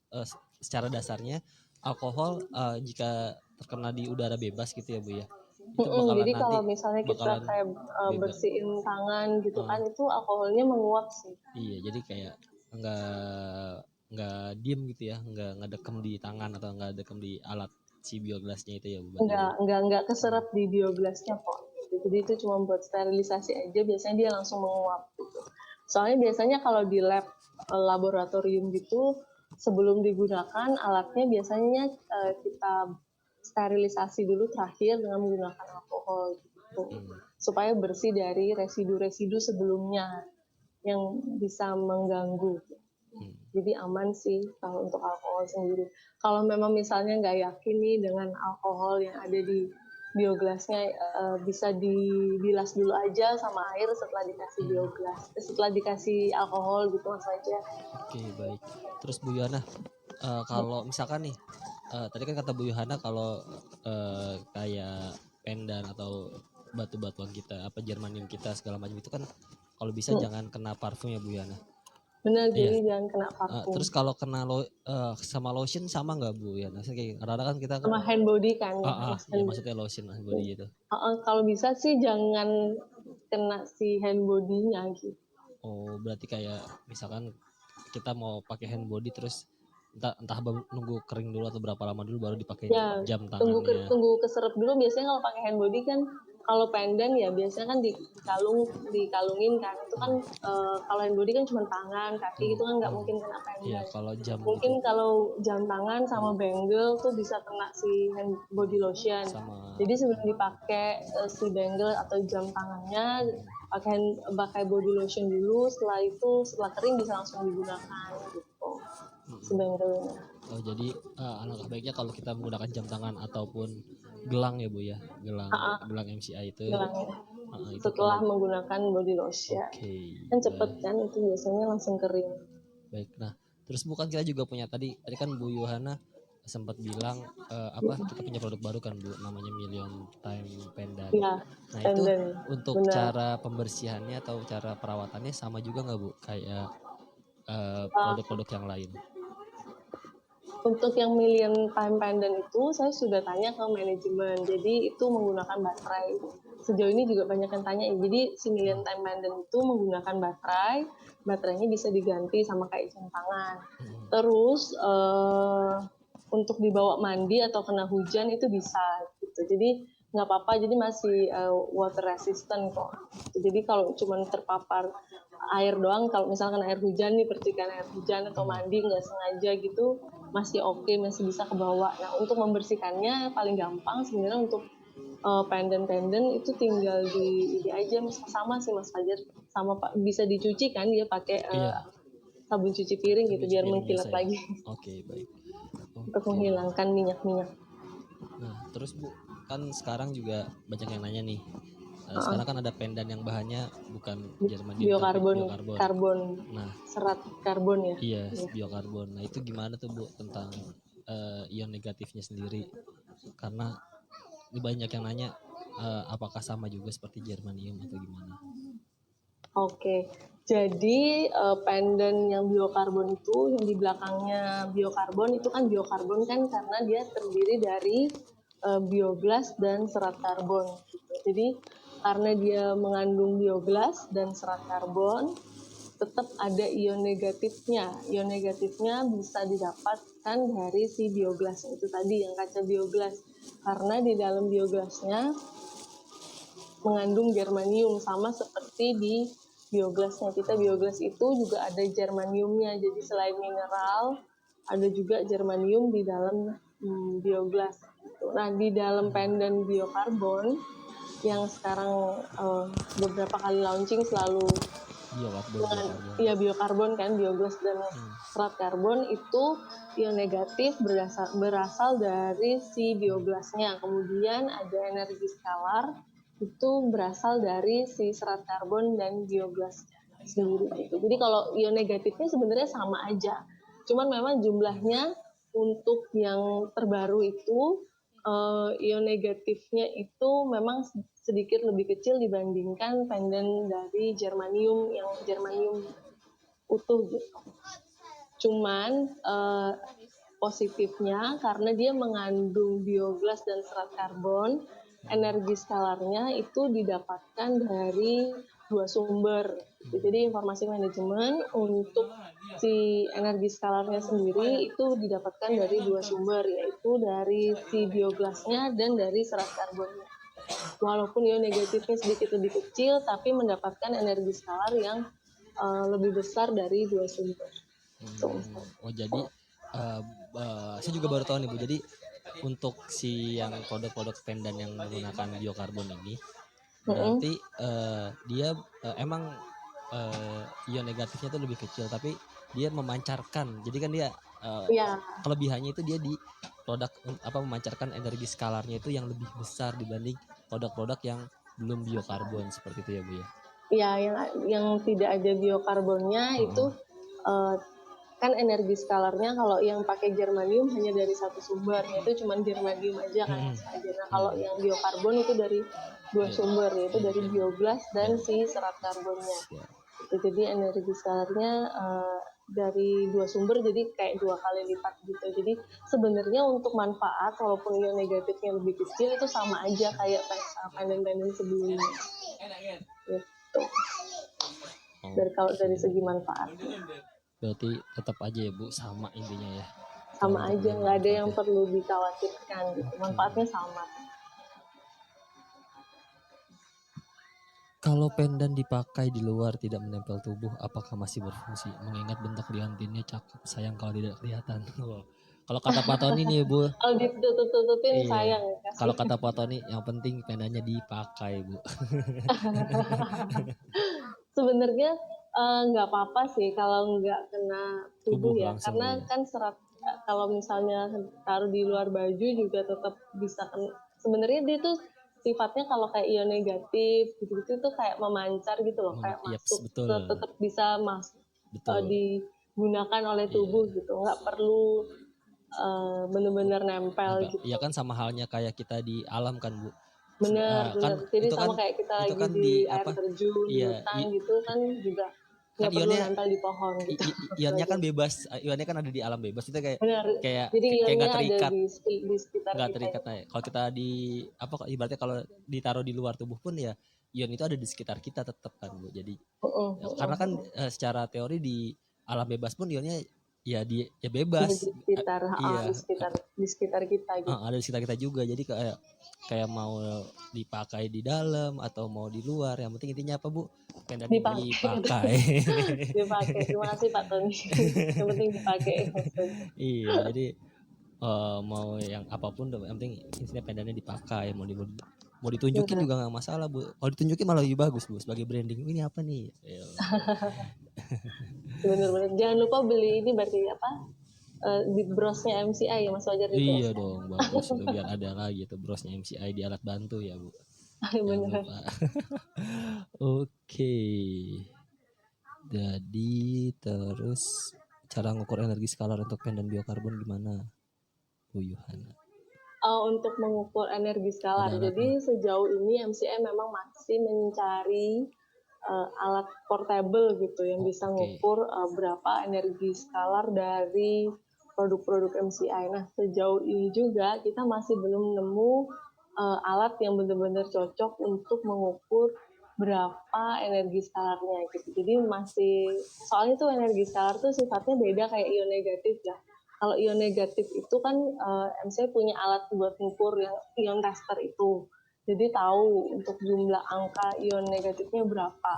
secara dasarnya alkohol jika terkena di udara bebas gitu ya Bu ya. Itu Jadi kalau misalnya kita kayak bersihin tangan gitu kan, itu alkoholnya menguap sih. Iya, jadi kayak nggak diem gitu ya, nggak dekem di tangan atau nggak dekem di alat si biogasnya itu ya Bu. Nggak keserap di biogasnya kok. Jadi itu cuma buat sterilisasi aja, biasanya dia langsung menguap gitu. Soalnya biasanya kalau di lab laboratorium gitu, sebelum digunakan alatnya biasanya kita sterilisasi dulu terakhir dengan menggunakan alkohol gitu. Supaya bersih dari residu-residu sebelumnya yang bisa mengganggu. Jadi aman sih kalau untuk alkohol sendiri. Kalau memang misalnya nggak yakin nih dengan alkohol yang ada di biogasnya, bisa dibilas dulu aja sama air setelah dikasih setelah dikasih alkohol gitu Mas aja. Oke, baik. Terus Bu Yana, kalau misalkan nih, tadi kan kata Bu Yohana kalau kayak pendan atau batu-batuan kita, germanium kita segala macam itu kan kalau bisa jangan kena parfum ya Bu Yana. Benar, jadi jangan kena parfum. Terus kalau kena sama lotion sama nggak Bu Yana? Kayak kadang-kadang kan kita sama hand body kan ya. Ya maksudnya lotion hand body gitu. Kalau bisa sih jangan kena si hand body-nya gitu. Oh, berarti kayak misalkan kita mau pakai hand body terus entah nunggu kering dulu atau berapa lama dulu baru dipakai jam tangannya. Tunggu keserap dulu. Biasanya kalau pakai hand body kan Kalau pendant ya biasanya kan dikalungin kan. Itu kan kalau hand body kan cuma tangan, kaki itu kan nggak mungkin kena Iya, pendant. kalau jam Mungkin gitu kalau jam tangan sama bangle tuh bisa kena si hand body lotion. sama Jadi sebelum dipakai si bangle atau jam tangannya, pakai body lotion dulu. Setelah kering bisa langsung digunakan gitu. Si bangle-nya. oh, jadi alangkah baiknya kalau kita menggunakan jam tangan ataupun gelang ya Bu ya, gelang MCI itu. Gelangnya. Itu Setelah kalau menggunakan body lotion. oke, Kan cepet kan itu biasanya langsung kering. baik. Nah, terus bukan kita juga punya tadi kan Bu Yohana sempat bilang kita punya produk baru kan Bu, namanya Million Time Pendant. Ya, Nah itu pendant. untuk Benar. cara pembersihannya atau cara perawatannya sama juga nggak Bu kayak produk-produk yang lain? Untuk yang Million Time Pendant itu saya sudah tanya ke manajemen. Jadi itu menggunakan baterai. Sejauh ini juga banyak yang tanya. Jadi si Million Time Pendant itu menggunakan baterai. Baterainya bisa diganti sama kayak jam tangan. Terus untuk dibawa mandi atau kena hujan itu bisa gitu. Jadi nggak apa-apa. Jadi masih water resistant kok. Jadi kalau cuma terpapar air doang, kalau misalkan air hujan nih, percikan air hujan atau mandi nggak sengaja gitu, masih oke, masih bisa kebawa. Nah untuk membersihkannya paling gampang sebenarnya untuk pendant-pendant itu tinggal di aja sama sih Mas Fajar, sama Pak bisa dicuci kan dia pakai sabun cuci piring gitu biar mengkilat ya. lagi. Oke, baik. Untuk menghilangkan minyak-minyak. Nah terus Bu, kan sekarang juga banyak yang nanya nih. Sekarang kan ada pendan yang bahannya bukan germanium tapi biokarbon. Karbon. Nah, serat karbon ya. Iya, biokarbon. Nah, itu gimana tuh Bu tentang ion negatifnya sendiri? Karena ini banyak yang nanya apakah sama juga seperti germanium atau gimana? Oke. Jadi pendant yang biokarbon itu yang di belakangnya biokarbon itu kan biokarbon kan karena dia terdiri dari biogas dan serat karbon. Gitu. Jadi karena dia mengandung biogas dan serat karbon, tetap ada ion negatifnya. Ion negatifnya bisa didapatkan dari si biogas itu tadi yang kaca biogas. Karena di dalam biogasnya mengandung germanium sama seperti di biogasnya. Kita biogas itu juga ada germaniumnya. Jadi selain mineral, ada juga germanium di dalam biogas. Nah, di dalam pendant biokarbon yang sekarang beberapa kali launching selalu biokarbon kan, biogas dan serat karbon itu ion negatif berasal dari si biogasnya. Kemudian ada energi skalar itu berasal dari si serat karbon dan biogas sendiri gitu. Jadi kalau ion negatifnya sebenarnya sama aja. Cuman memang jumlahnya untuk yang terbaru itu ion negatifnya itu memang sedikit lebih kecil dibandingkan pendant dari germanium yang germanium utuh gitu. Cuman positifnya karena dia mengandung biogas dan serat karbon, energi skalarnya itu didapatkan dari dua sumber. Jadi informasi manajemen untuk si energi skalarnya sendiri itu didapatkan dari dua sumber, yaitu dari si biogasnya dan dari serat karbonnya. Walaupun ion negatifnya sedikit lebih kecil, tapi mendapatkan energi skalar yang lebih besar dari dua sumber. Oh jadi saya juga baru tahu nih Bu. Jadi untuk si yang produk-produk pendan yang menggunakan biokarbon ini berarti dia emang ion negatifnya itu lebih kecil, tapi dia memancarkan. Jadi kan dia kelebihannya itu dia di produk memancarkan energi skalarnya itu yang lebih besar dibanding produk-produk yang belum biokarbon seperti itu ya Bu ya. Iya, yang tidak ada biokarbonnya itu kan energi skalarnya kalau yang pakai germanium hanya dari satu sumber, yaitu cuma germanium aja kan saja. Nah kalau yang biokarbon itu dari dua sumber, yaitu dari biogas dan si serat karbonnya. Jadi energi skalarnya dari dua sumber, jadi kayak 2 kali lipat gitu. Jadi sebenarnya untuk manfaat walaupun ion negatifnya lebih kecil itu sama aja kayak pendant-pendant sebelumnya. Gitu. Dari segi manfaat. Berarti tetap aja ya Bu, sama intinya ya. Sama aja, nggak ada yang perlu dikhawatirkan gitu. Manfaatnya sama. Kalau pendan dipakai di luar tidak menempel tubuh, apakah masih berfungsi? Mengingat bentuk liontinnya cakep, sayang kalau tidak kelihatan. Wow. Kalau kata Pak Tony nih Bu, Kalau ditutup-tutupin iya. sayang ya Kalau kasih. kata Pak Tony, yang penting pendanya dipakai Bu. Sebenarnya nggak apa-apa sih kalau nggak kena tubuh Tubuh ya, langsung karena ya. kan kalau misalnya taruh di luar baju juga tetap bisa sebenarnya dia tuh sifatnya kalau kayak ion negatif gitu-gitu tuh kayak memancar gitu loh, kayak Yaps, masuk betul. tetap bisa Betul. digunakan oleh Iya. tubuh gitu, nggak perlu bener-bener nempel Nempel. gitu. Iya kan sama halnya kayak kita di alam kan Bu. Bener, Kan bener. Jadi itu kan sama kayak kita itu lagi kan di di air apa? terjun, di Iya, hutan gitu kan juga kan nggak perlu ionnya nempel di pohon gitu. ionnya kan Belajar. bebas, ionnya kan ada di alam bebas itu kayak Benar. kayak Jadi kayak ionnya nggak ada terikat, di sekitar nggak kita terikat. gitu. Nah, kalau kita di apa ibaratnya kalau ditaruh di luar tubuh pun ya ion itu ada di sekitar kita tetap kan Bu. Jadi ya, karena kan secara teori di alam bebas pun ionnya ya ya Di bebas. sekitar, Iya, di sekitar kita gitu. ada di sekitar kita juga. Jadi kayak kayak mau dipakai di dalam atau mau di luar, yang penting intinya apa Bu? Pendannya Dipakai, dipakai. dipakai. Terima kasih Pak Tony. Yang penting dipakai. Iya, jadi mau yang apapun yang penting intinya pendannya dipakai, mau ditunjukin Benar. juga nggak masalah Bu. Kalau ditunjukin malah lebih bagus Bu sebagai branding. Ini apa nih? Benar-benar. Jangan lupa beli ini berarti apa? Di brosnya MCI ya Mas Fajar di Iya brosnya. dong, bagus itu biar ada lagi tuh brosnya MCI di alat bantu ya Bu. Jangan Benar. lupa. Oke. Jadi terus cara ngukur energi skalar untuk pendan biokarbon gimana, Bu Yohana? Untuk mengukur energi skalar. Ada Jadi alatnya? sejauh ini MCM memang masih mencari alat portable gitu yang bisa Oke. mengukur berapa energi skalar dari produk-produk MCI. Nah, sejauh ini juga kita masih belum nemu alat yang benar-benar cocok untuk mengukur berapa energi skalarnya gitu. Jadi soalnya tuh energi skalar tuh sifatnya beda kayak ion negatif ya. Kalau ion negatif itu kan MCI punya alat buat mengukur yang ion tester itu. Jadi tahu untuk jumlah angka ion negatifnya berapa.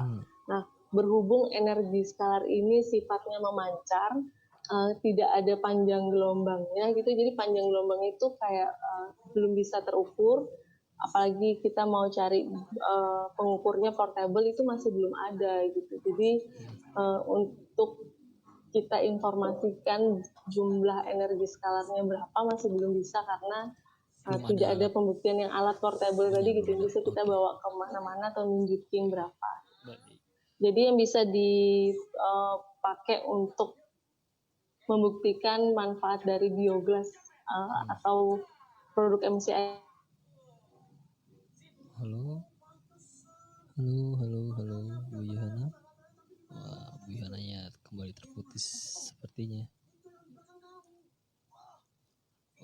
Nah, berhubung energi skalar ini sifatnya memancar, tidak ada panjang gelombangnya gitu. Jadi panjang gelombang itu kayak belum bisa terukur. Apalagi kita mau cari pengukurnya portable itu masih belum ada gitu. Jadi untuk kita informasikan jumlah energi skalarnya berapa masih belum bisa karena tidak ada pembuktian yang alat portable tadi gitu yang bisa kita bawa kemana-mana atau nunjukin berapa. Jadi yang bisa dipakai untuk membuktikan manfaat dari biogas atau produk MCI. Halo, Bu Yohana. Wah, Bu Yohananya kembali terputus sepertinya.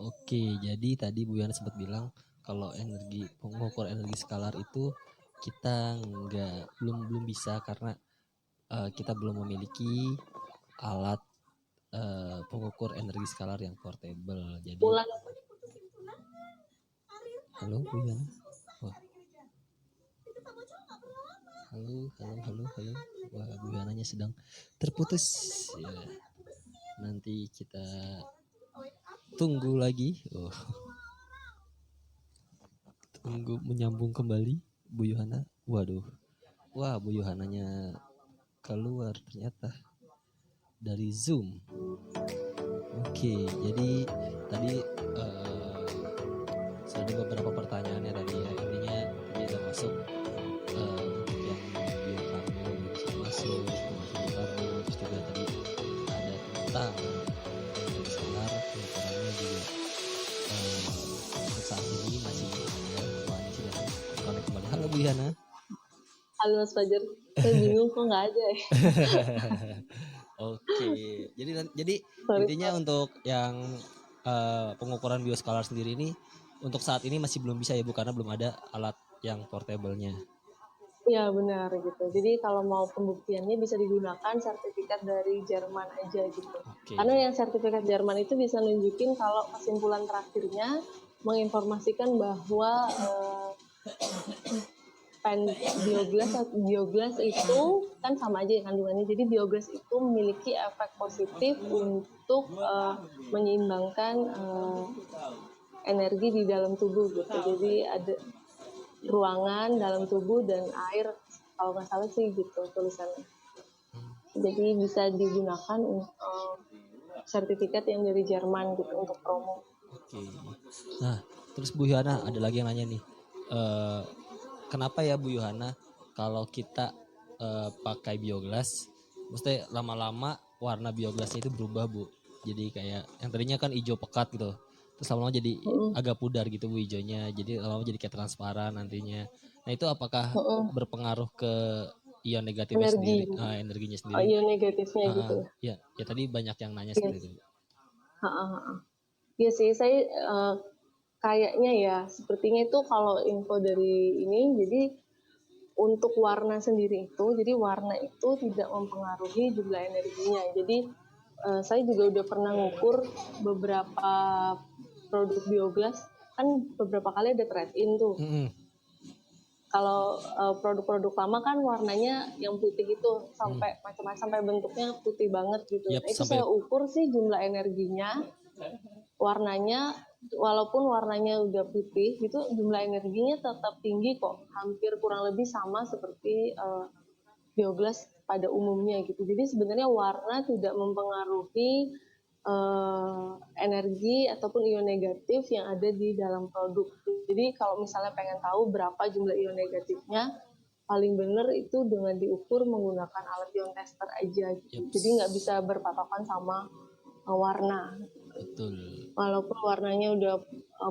Oke, jadi tadi Bu Yana sempat bilang kalau pengukur energi skalar itu kita belum bisa karena kita belum memiliki alat pengukur energi skalar yang portable. Jadi halo Bu Yana. Wah. Halo. Wah, Bu Yananya sedang terputus. Ya. Nanti kita tunggu lagi. Tunggu menyambung kembali Bu Yohana. Waduh. Wah, Bu Yohananya keluar ternyata dari Zoom. Oke, jadi tadi sudah beberapa pertanyaannya tadi ya. Intinya tadi udah masuk untuk yang biokarbon bisa masuk, biokarbon terus juga tadi ada tentang energi solar pengukurannya juga untuk saat ini masih ada. Wah, ini sudah connect kembali. Halo Bu Yana. Halo Mas Fajar, saya bingung kok nggak ada ya. Oke, jadi intinya untuk yang pengukuran bioskalar sendiri ini untuk saat ini masih belum bisa ya Bu, karena belum ada alat yang portable-nya. Ya benar gitu. Jadi kalau mau pembuktiannya bisa digunakan sertifikat dari Jerman aja gitu. Karena yang sertifikat Jerman itu bisa nunjukin kalau kesimpulan terakhirnya menginformasikan bahwa biogas itu kan sama aja ya kandungannya. Jadi biogas itu memiliki efek positif untuk menyeimbangkan energi di dalam tubuh gitu. Jadi ada ruangan dalam tubuh dan air, kalau nggak salah sih gitu tulisannya. Jadi bisa digunakan sertifikat yang dari Jerman gitu untuk promo. Oke. Nah, terus Bu Yohana ada lagi yang nanya nih. Kenapa ya Bu Yohana kalau kita pakai biogas, mesti lama-lama warna biogasnya itu berubah Bu. Jadi kayak yang tadinya kan hijau pekat gitu. Terus lama-lama jadi agak pudar gitu Bu hijaunya. Jadi lama-lama jadi kayak transparan nantinya. Nah, itu apakah berpengaruh ke ion negatifnya sendiri, energinya sendiri? Ion negatifnya gitu. Ya tadi banyak yang nanya seperti itu. Iya sih, saya kayaknya ya sepertinya itu kalau info dari ini, jadi untuk warna sendiri itu, jadi warna itu tidak mempengaruhi jumlah energinya. Jadi saya juga udah pernah ngukur beberapa produk biogas, kan beberapa kali ada trade-in tuh. Kalau produk-produk lama kan warnanya yang putih itu sampai macam-macam, sampai bentuknya putih banget gitu. Itu saya ukur sih jumlah energinya, warnanya walaupun warnanya udah putih gitu, jumlah energinya tetap tinggi kok, hampir kurang lebih sama seperti biogas pada umumnya gitu. Jadi sebenarnya warna tidak mempengaruhi energi ataupun ion negatif yang ada di dalam produk. Jadi kalau misalnya pengen tahu berapa jumlah ion negatifnya, paling benar itu dengan diukur menggunakan alat ion tester aja gitu. Jadi nggak bisa berpatokan sama warna. Betul. Walaupun warnanya udah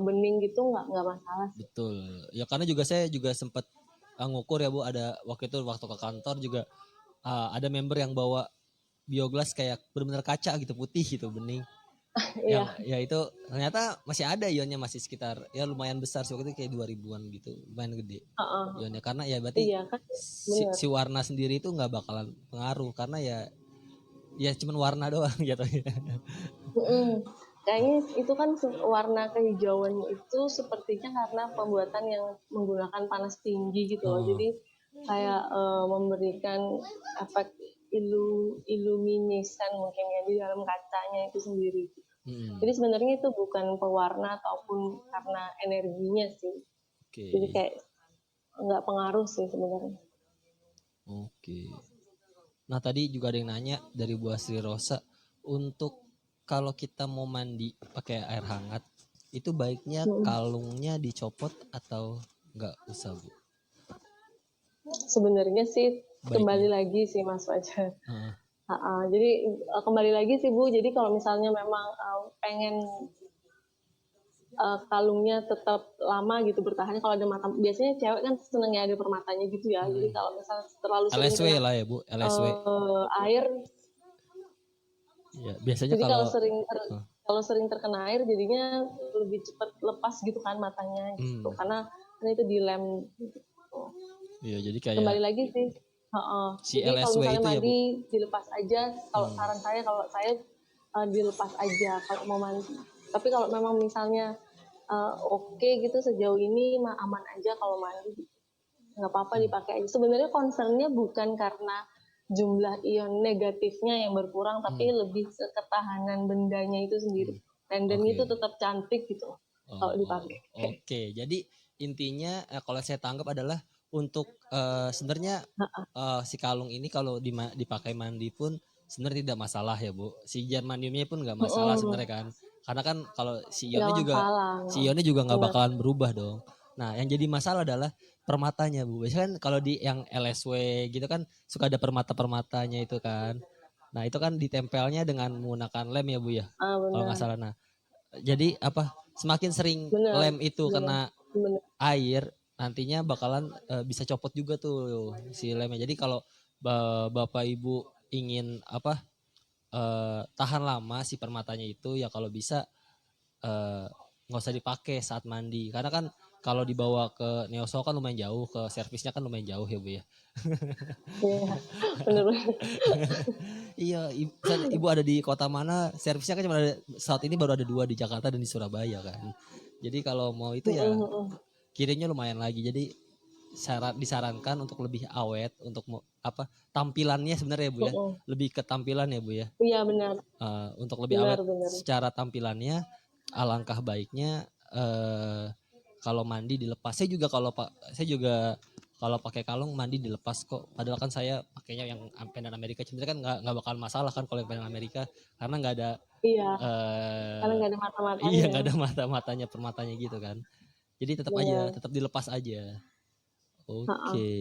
bening gitu nggak masalah sih. Betul. Ya karena saya juga sempat ngukur ya Bu, ada waktu ke kantor juga ada member yang bawa biogas kayak benar-benar kaca gitu, putih gitu, bening. Yang ya itu ternyata masih ada ionnya, masih sekitar ya lumayan besar sih, waktu itu kayak 2000-an gitu, lumayan gede ionnya. Karena ya berarti kan, si warna sendiri itu nggak bakalan pengaruh karena ya cuman warna doang gitu ya. Kayaknya itu kan warna kehijauan itu sepertinya karena pembuatan yang menggunakan panas tinggi gitu loh. Jadi kayak memberikan efek iluminesan mungkin ya di dalam kacanya itu sendiri. Jadi sebenarnya itu bukan pewarna ataupun karena energinya sih. Jadi kayak nggak pengaruh sih sebenarnya. Oke. Nah tadi juga ada yang nanya dari Bu Asri Rosa, untuk kalau kita mau mandi pakai air hangat, itu baiknya kalungnya dicopot atau nggak usah Bu? Sebenarnya sih kembali lagi sih Mas Fajar. Jadi kembali lagi sih Bu, jadi kalau misalnya memang pengen kalungnya tetap lama gitu bertahannya, kalau ada mata, biasanya cewek kan senengnya ada permatanya gitu ya. Jadi kalau misalnya terlalu sering LSW lah ya Bu, LSW. Air. Ya, biasanya jadi kalau sering terkena air jadinya lebih cepat lepas gitu kan matanya gitu, karena itu dilem gitu. Iya, jadi kayak kembali lagi sih. Si jadi kalau LSW misalnya itu mandi ya, Bu? dilepas aja. Kalau saran saya, kalau saya dilepas aja kalau mau mandi. Tapi kalau memang misalnya oke gitu sejauh ini mah aman aja kalau mandi, nggak apa-apa dipakai aja. Sebenarnya concernnya bukan karena jumlah ion negatifnya yang berkurang, tapi lebih ke ketahanan bendanya itu sendiri. Dan itu tetap cantik gitu kalau dipakai. Oke, jadi intinya kalau saya tangkap adalah untuk sebenarnya si kalung ini kalau dipakai mandi pun sebenarnya tidak masalah ya Bu. Si germaniumnya pun nggak masalah sebenarnya kan. Karena kan kalau si ionnya juga nggak bakalan berubah dong. Nah yang jadi masalah adalah permatanya Bu. Biasanya kan kalau di yang LSW gitu kan suka ada permata-permatanya itu kan. Nah itu kan ditempelnya dengan menggunakan lem ya Bu ya. Kalau nggak salah. Nah jadi semakin sering lem itu kena air, nantinya bakalan bisa copot juga tuh si lemnya. Jadi kalau Bapak Ibu ingin tahan lama si permatanya itu, ya kalau bisa nggak usah dipakai saat mandi, karena kan kalau dibawa ke Neoso kan lumayan jauh, ke servisnya kan lumayan jauh ya Bu ya. Iya, benar. Iya, Ibu ada di kota mana, servisnya kan cuma ada saat ini, baru ada 2 di Jakarta dan di Surabaya kan. Jadi kalau mau itu ya kirimnya lumayan lagi. Jadi disarankan untuk lebih awet untuk tampilannya sebenarnya ya Bu ya, lebih ke tampilan ya Bu ya. Iya benar. Untuk lebih awet secara tampilannya, alangkah baiknya kalau mandi dilepas. Saya juga kalau pakai kalung mandi dilepas kok. Padahal kan saya pakainya yang pendan Amerika. Sebenarnya kan nggak bakal masalah kan kalau yang pendan Amerika karena nggak ada. Iya. Karena nggak ada mata-matanya. Iya nggak ada mata-matanya permatanya gitu kan. Jadi tetap dilepas aja. Oke.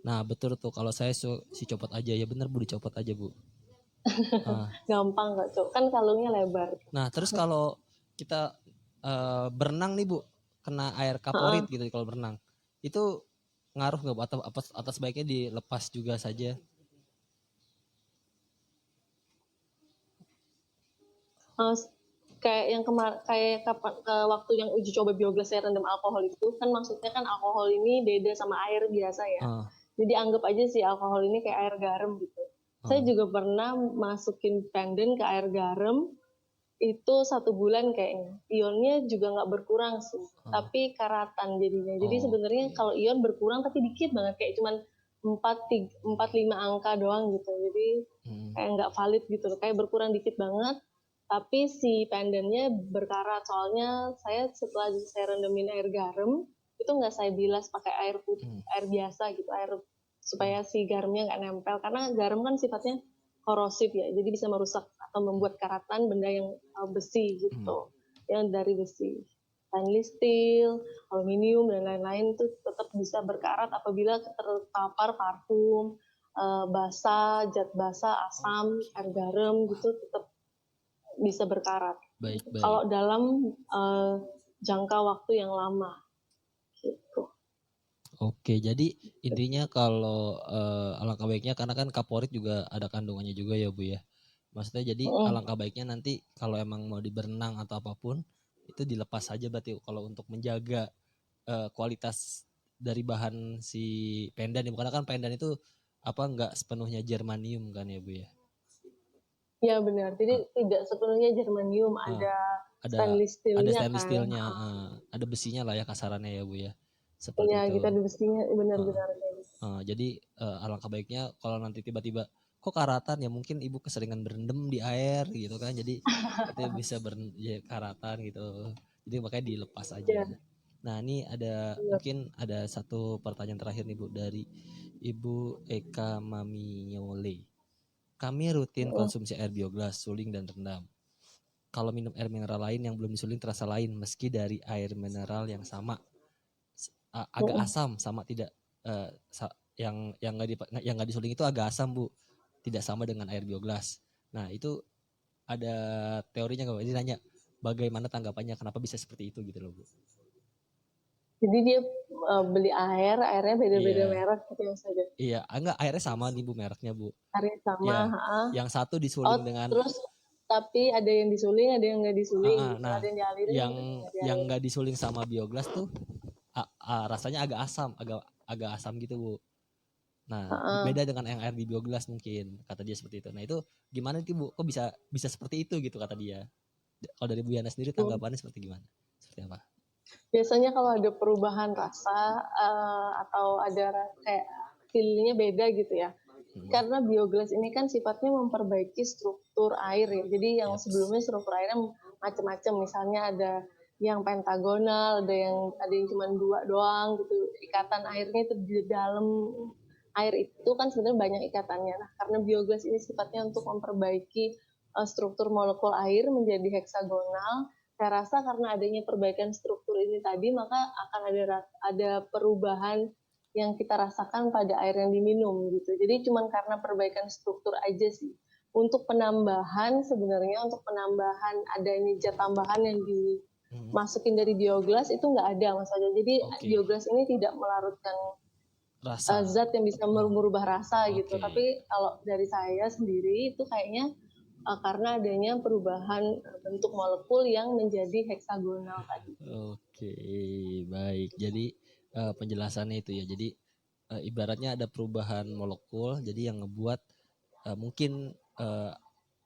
Nah betul tuh kalau saya si copot aja ya bener Bu dicopot aja Bu. Gampang kok Cok, kan kalungnya lebar. Nah terus kalau kita berenang nih Bu kena air kaporit gitu kalau berenang itu ngaruh nggak Bu atau atas baiknya dilepas juga saja? Kayak yang waktu yang uji coba biogas saya rendam alkohol itu kan maksudnya kan alkohol ini beda sama air biasa ya. Jadi anggap aja sih alkohol ini kayak air garam gitu. Saya juga pernah masukin pandan ke air garam itu 1 bulan kayaknya. Ionnya juga nggak berkurang sih, tapi karatan jadinya. Jadi sebenarnya kalau ion berkurang tapi dikit banget kayak cuman 4-5 angka doang gitu. Jadi kayak nggak valid gitu loh, kayak berkurang dikit banget. Tapi si pandannya berkarat soalnya saya setelah saya rendamin air garam itu nggak saya bilas pakai air putih, air biasa gitu, air supaya si garamnya nggak nempel karena garam kan sifatnya korosif ya, jadi bisa merusak atau membuat karatan benda yang besi gitu, yang dari besi, stainless steel, aluminium dan lain-lain itu tetap bisa berkarat apabila terpapar parfum basah, zat basah, asam, air garam gitu tetap bisa berkarat. Baik. Kalau dalam jangka waktu yang lama, gitu. Oke, jadi intinya kalau alangkah baiknya karena kan kaporit juga ada kandungannya juga ya Bu ya. Maksudnya jadi alangkah baiknya nanti kalau emang mau berenang atau apapun itu dilepas saja berarti kalau untuk menjaga kualitas dari bahan si pendan. Karena kan pendan itu nggak sepenuhnya germanium kan ya Bu ya. Ya benar. Jadi tidak sepenuhnya germanium, ada stainless steel-nya. Ada stainless steel-nya, ada besinya lah ya kasarannya ya Bu ya. Seperti iya, itu. Kita ada besinya benar-benar. Jadi alangkah baiknya kalau nanti tiba-tiba kok karatan ya mungkin ibu keseringan berendam di air gitu kan. Jadi itu bisa karatan gitu. Jadi makanya dilepas aja. Yeah. Nah ini mungkin ada satu pertanyaan terakhir nih Bu dari Ibu Eka Maminyole. Kami rutin konsumsi air bioglas, suling dan rendam. Kalau minum air mineral lain yang belum disuling terasa lain meski dari air mineral yang sama. Agak asam sama tidak yang nggak disuling itu agak asam Bu, tidak sama dengan air bioglas. Nah itu ada teorinya nggak? Jadi nanya bagaimana tanggapannya kenapa bisa seperti itu gitu loh Bu. Jadi dia beli airnya beda-beda merek gitu ya saja. Iya, enggak airnya sama nih Bu mereknya Bu. Airnya sama. Ya, yang satu disuling dengan. Terus tapi ada yang disuling, ada yang nggak disuling. Nah, ada yang dialirin, yang nggak disuling sama bioglas tuh rasanya agak asam gitu Bu. Nah beda dengan yang air di bioglas mungkin kata dia seperti itu. Nah itu gimana sih Bu? Kok bisa seperti itu gitu kata dia? Kalau dari Bu Yana sendiri tanggapannya seperti gimana? Seperti apa? Biasanya kalau ada perubahan rasa atau ada kayak feelingnya beda gitu ya. Karena bioglas ini kan sifatnya memperbaiki struktur air ya. Jadi yang sebelumnya struktur airnya macam-macam. Misalnya ada yang pentagonal, ada yang cuma 2 doang gitu. Ikatan airnya itu di dalam air itu kan sebenarnya banyak ikatannya. Nah, karena bioglas ini sifatnya untuk memperbaiki struktur molekul air menjadi heksagonal. Saya rasa karena adanya perbaikan struktur ini tadi, maka akan ada perubahan yang kita rasakan pada air yang diminum gitu. Jadi cuma karena perbaikan struktur aja sih. Untuk penambahan sebenarnya adanya zat tambahan yang dimasukin dari bioglas itu nggak ada maksudnya. Jadi bioglas ini tidak melarutkan zat yang bisa merubah rasa gitu. Tapi kalau dari saya sendiri itu kayaknya karena adanya perubahan bentuk molekul yang menjadi heksagonal tadi. Oke, baik. Jadi penjelasannya itu ya. Jadi ibaratnya ada perubahan molekul, jadi yang ngebuat mungkin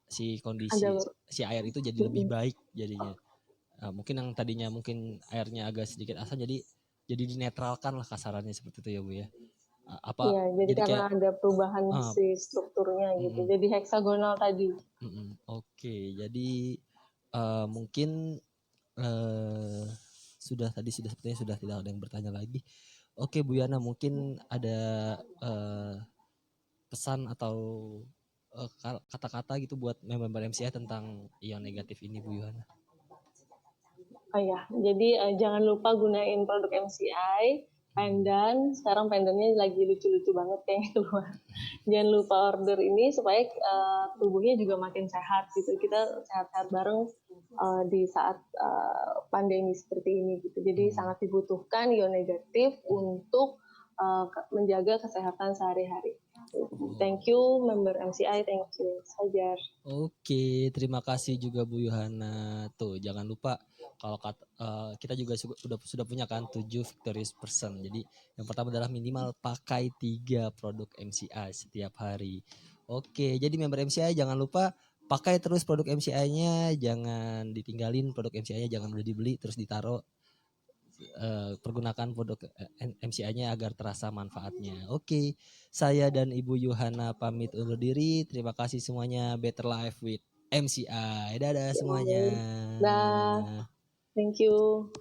si kondisi si air itu jadi lebih baik jadinya. Mungkin yang tadinya mungkin airnya agak sedikit asam jadi jadi dinetralkan lah kasarannya seperti itu ya Bu ya. Iya, jadi jadi karena kayak ada perubahan ah, si strukturnya gitu. Jadi heksagonal tadi. Oke, jadi mungkin eh sudah sepertinya sudah tidak ada yang bertanya lagi. Oke Bu Yana, mungkin ada eh, pesan atau kata-kata gitu buat member MCI tentang ion negatif ini Bu Yana. Oh ya, jadi jangan lupa gunain produk MCI. Pandan, sekarang pandannya lagi lucu-lucu banget kayaknya keluar. Jangan lupa order ini supaya tubuhnya juga makin sehat gitu. Kita sehat-sehat bareng di saat pandemi seperti ini gitu. Jadi sangat dibutuhkan ion negatif untuk menjaga kesehatan sehari-hari. Thank you member MCI, thank you Sajar. Oke, terima kasih juga Bu Yohana. Tuh, jangan lupa kalau kita juga sudah punya kan 7 victorious person. Jadi yang pertama adalah minimal pakai 3 produk MCI setiap hari. Oke, jadi member MCI jangan lupa pakai terus produk MCI-nya, jangan ditinggalin produk MCI-nya, jangan udah dibeli terus ditaruh. Pergunakan produk MCI-nya agar terasa manfaatnya. Oke, saya dan Ibu Yohana pamit undur diri. Terima kasih semuanya. Better Life with MCI. Dadah semuanya. Dah, thank you.